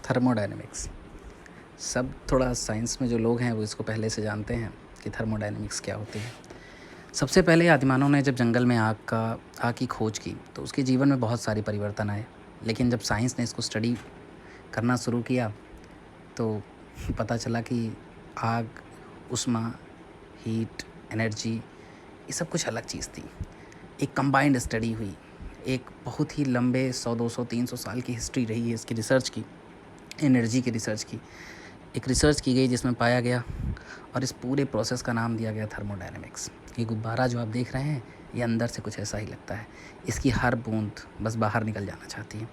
Thermodynamics. सब थोड़ा science में जो लोग हैं वो इसको पहले से जानते हैं कि थर्मोडायनेमिक्स क्या होती है। सबसे पहले आदिमानव ने जब जंगल में आग की खोज की तो उसके जीवन में बहुत सारे परिवर्तन आए। लेकिन जब साइंस ने इसको स्टडी करना शुरू किया तो पता चला कि आग, ऊष्मा, हीट, एनर्जी, ये सब कुछ अलग चीज़ थी। एक कंबाइंड स्टडी हुई। एक बहुत ही लंबे 100, 200, 300 साल की हिस्ट्री रही है इसकी रिसर्च की, एनर्जी की रिसर्च की। एक रिसर्च की गई जिसमें पाया गया और इस पूरे प्रोसेस का नाम दिया गया थर्मोडायनेमिक्स। ये गुब्बारा जो आप देख रहे हैं ये अंदर से कुछ ऐसा ही लगता है। इसकी हर बूंद बस बाहर निकल जाना चाहती है।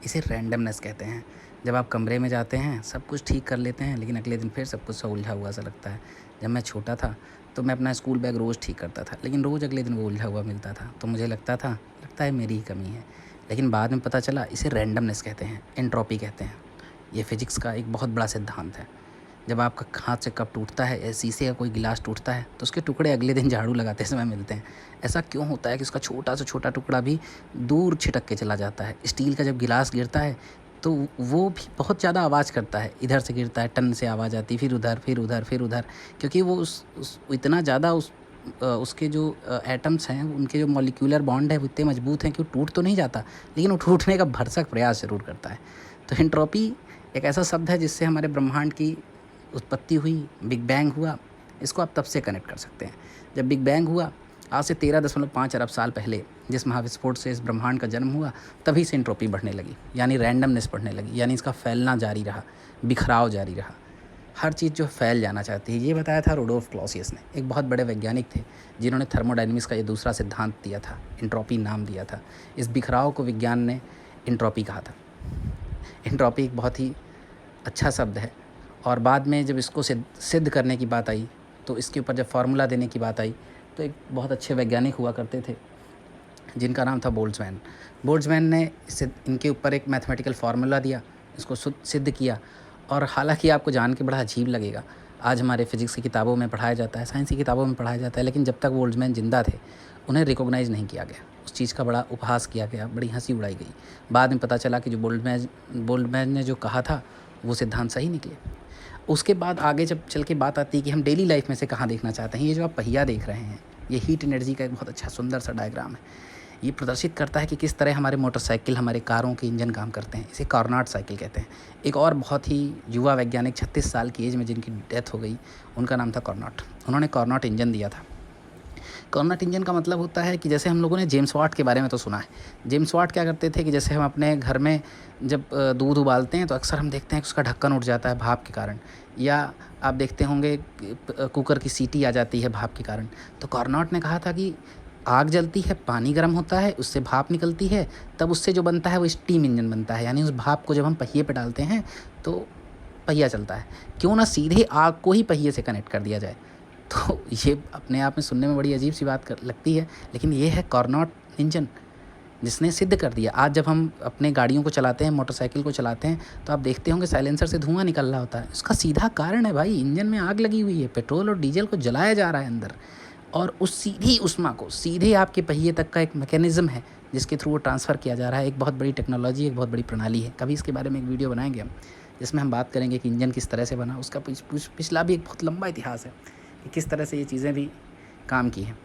इसे रैंडमनेस कहते हैं। जब आप कमरे में जाते हैं सब कुछ ठीक कर लेते हैं लेकिन अगले दिन फिर सब कुछ सा उलझा हुआ सा लगता है। जब मैं छोटा था तो मैं अपना स्कूल बैग रोज़ ठीक करता था लेकिन रोज़ अगले दिन वो उलझा हुआ मिलता था तो मुझे लगता है मेरी ही कमी है। लेकिन बाद में पता चला इसे रैंडमनेस कहते हैं, एंट्रोपी कहते हैं। ये फिज़िक्स का एक बहुत बड़ा सिद्धांत है। जब आपका हाथ से कप टूटता है या शीशे का कोई गिलास टूटता है तो उसके टुकड़े अगले दिन झाड़ू लगाते समय मिलते हैं। ऐसा क्यों होता है कि उसका छोटा से छोटा टुकड़ा भी दूर छिटक के चला जाता है। स्टील का जब गिलास गिरता है तो वो भी बहुत ज़्यादा आवाज़ करता है। इधर से गिरता है, टन से आवाज़ आती, फिर उधर, फिर उधर, फिर उधर, क्योंकि वो इतना ज़्यादा उसके जो एटम्स हैं, उनके जो मॉलिक्यूलर बॉन्ड है वो इतने मजबूत हैं कि वो टूट तो नहीं जाता लेकिन वो टूटने का भरसक प्रयास ज़रूर करता है। तो एंट्रोपी एक ऐसा शब्द है जिससे हमारे ब्रह्मांड की उत्पत्ति हुई, बिग बैंग हुआ। इसको आप तब से कनेक्ट कर सकते हैं जब बिग बैंग हुआ, आज से 13.5 अरब साल पहले जिस महाविस्फोट से इस ब्रह्मांड का जन्म हुआ, तभी से एंट्रोपी बढ़ने लगी, यानी रैंडमनेस बढ़ने लगी, यानी इसका फैलना जारी रहा, बिखराव जारी रहा। हर चीज़ जो फैल जाना चाहती है, ये बताया था रुडोल्फ क्लॉसियस ने। एक बहुत बड़े वैज्ञानिक थे जिन्होंने थर्मोडायनेमिक्स का ये दूसरा सिद्धांत दिया था, एंट्रोपी नाम दिया था। इस बिखराव को विज्ञान ने एंट्रोपी कहा था। एंट्रोपी एक बहुत ही अच्छा शब्द है और बाद में जब इसको सिद्ध करने की बात आई तो इसके ऊपर जब फार्मूला देने की बात आई तो एक बहुत अच्छे वैज्ञानिक हुआ करते थे जिनका नाम था बोल्ट्जमैन। बोल्ट्जमैन ने इनके ऊपर एक मैथमेटिकल फार्मूला दिया, इसको सिद्ध किया। और हालांकि आपको जान के बड़ा अजीब लगेगा, आज हमारे फिज़िक्स की किताबों में पढ़ाया जाता है, साइंस की किताबों में पढ़ाया जाता है, लेकिन जब तक बोल्ट्जमैन ज़िंदा थे उन्हें रिकॉग्नाइज़ नहीं किया गया। उस चीज़ का बड़ा उपहास किया गया, बड़ी हंसी उड़ाई गई। बाद में पता चला कि जो बोल्ट्जमैन ने जो कहा था वो सिद्धांत सही निकले। उसके बाद आगे जब चल के बात आती है कि हम डेली लाइफ में से कहाँ देखना चाहते हैं, ये जो आप पहिया देख रहे हैं ये हीट एनर्जी का एक बहुत अच्छा सुंदर सा डायग्राम है। ये प्रदर्शित करता है कि किस तरह हमारे मोटरसाइकिल, हमारे कारों के इंजन काम करते हैं। इसे कार्नोट साइकिल कहते हैं। एक और बहुत ही युवा वैज्ञानिक 36 साल की एज में जिनकी डेथ हो गई, उनका नाम था कार्नोट। उन्होंने कार्नोट इंजन दिया था। कार्नोट इंजन का मतलब होता है कि जैसे हम लोगों ने जेम्स वाट के बारे में तो सुना है। जेम्स वाट क्या करते थे कि जैसे हम अपने घर में जब दूध उबालते हैं तो अक्सर हम देखते हैं कि उसका ढक्कन उठ जाता है भाप के कारण, या आप देखते होंगे कुकर की सीटी आ जाती है भाप के कारण। तो कार्नोट ने कहा था कि आग जलती है, पानी गर्म होता है, उससे भाप निकलती है, तब उससे जो बनता है वो स्टीम इंजन बनता है। यानी उस भाप को जब हम पहिए पे डालते हैं तो पहिया चलता है। क्यों ना सीधे आग को ही पहिए से कनेक्ट कर दिया जाए। तो ये अपने आप में सुनने में बड़ी अजीब सी बात लगती है, लेकिन ये है कार्नोट इंजन जिसने सिद्ध कर दिया। आज जब हम अपने गाड़ियों को चलाते हैं, मोटरसाइकिल को चलाते हैं, तो आप देखते होंगे साइलेंसर से धुआं निकल रहा होता है। इसका सीधा कारण है भाई, इंजन में आग लगी हुई है, पेट्रोल और डीजल को जलाया जा रहा है अंदर, और उस सीधी ऊष्मा को सीधे आपके पहिए तक का एक मैकेनिज़्म है जिसके थ्रू वो ट्रांसफ़र किया जा रहा है। एक बहुत बड़ी टेक्नोलॉजी, एक बहुत बड़ी प्रणाली है। कभी इसके बारे में एक वीडियो बनाएंगे हम, जिसमें हम बात करेंगे कि इंजन किस तरह से बना। उसका पिछला भी एक बहुत लंबा इतिहास है कि किस तरह से ये चीज़ें भी काम की हैं।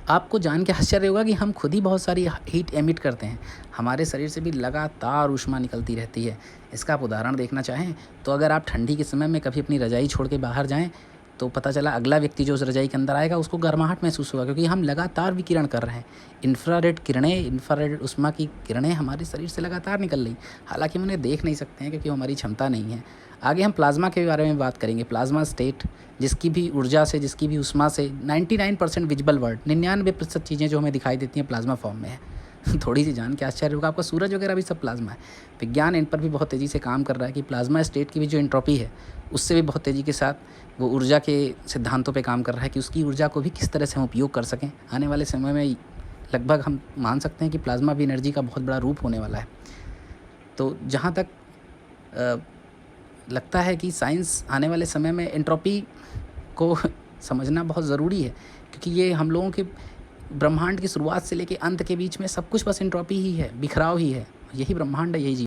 आपको जान के आश्चर्य होगा कि हम खुद ही बहुत सारी हीट एमिट करते हैं। हमारे शरीर से भी लगातार ऊष्मा निकलती रहती है। इसका आप उदाहरण देखना चाहें तो अगर आप ठंडी के समय में कभी अपनी रज़ाई छोड़ के बाहर जाएं तो पता चला अगला व्यक्ति जो उस रज़ाई के अंदर आएगा उसको गर्माहट महसूस होगा, क्योंकि हम लगातार विकिरण कर रहे हैं। इंफ्रारेड किरणें, इंफ्रारेड ऊष्मा की किरणें हमारे शरीर से लगातार निकल रही, हालांकि हम उन्हें देख नहीं सकते हैं क्योंकि हमारी क्षमता नहीं है। आगे हम प्लाज्मा के बारे में बात करेंगे। प्लाज्मा स्टेट, जिसकी भी ऊर्जा से, जिसकी भी ऊष्मा से 99% विजिबल वर्ल्ड, 99% चीज़ें जो हमें दिखाई देती हैं प्लाज्मा फॉर्म में है। थोड़ी सी जान के आश्चर्य होगा आपका, सूरज वगैरह भी सब प्लाज्मा है। विज्ञान इन पर भी बहुत तेज़ी से काम कर रहा है कि प्लाज्मा स्टेट की भी जो एंट्रोपी है उससे भी बहुत तेज़ी के साथ वो ऊर्जा के सिद्धांतों पे काम कर रहा है कि उसकी ऊर्जा को भी किस तरह से हम उपयोग कर सकें। आने वाले समय में लगभग हम मान सकते हैं कि प्लाज्मा भी एनर्जी का बहुत बड़ा रूप होने वाला है। तो जहाँ तक लगता है कि साइंस आने वाले समय में एंट्रोपी को समझना बहुत ज़रूरी है, क्योंकि ये हम लोगों के ब्रह्मांड की शुरुआत से लेकर अंत के बीच में सब कुछ बस एंट्रोपी ही है, बिखराव ही है। यही ब्रह्मांड है, यही जीवन।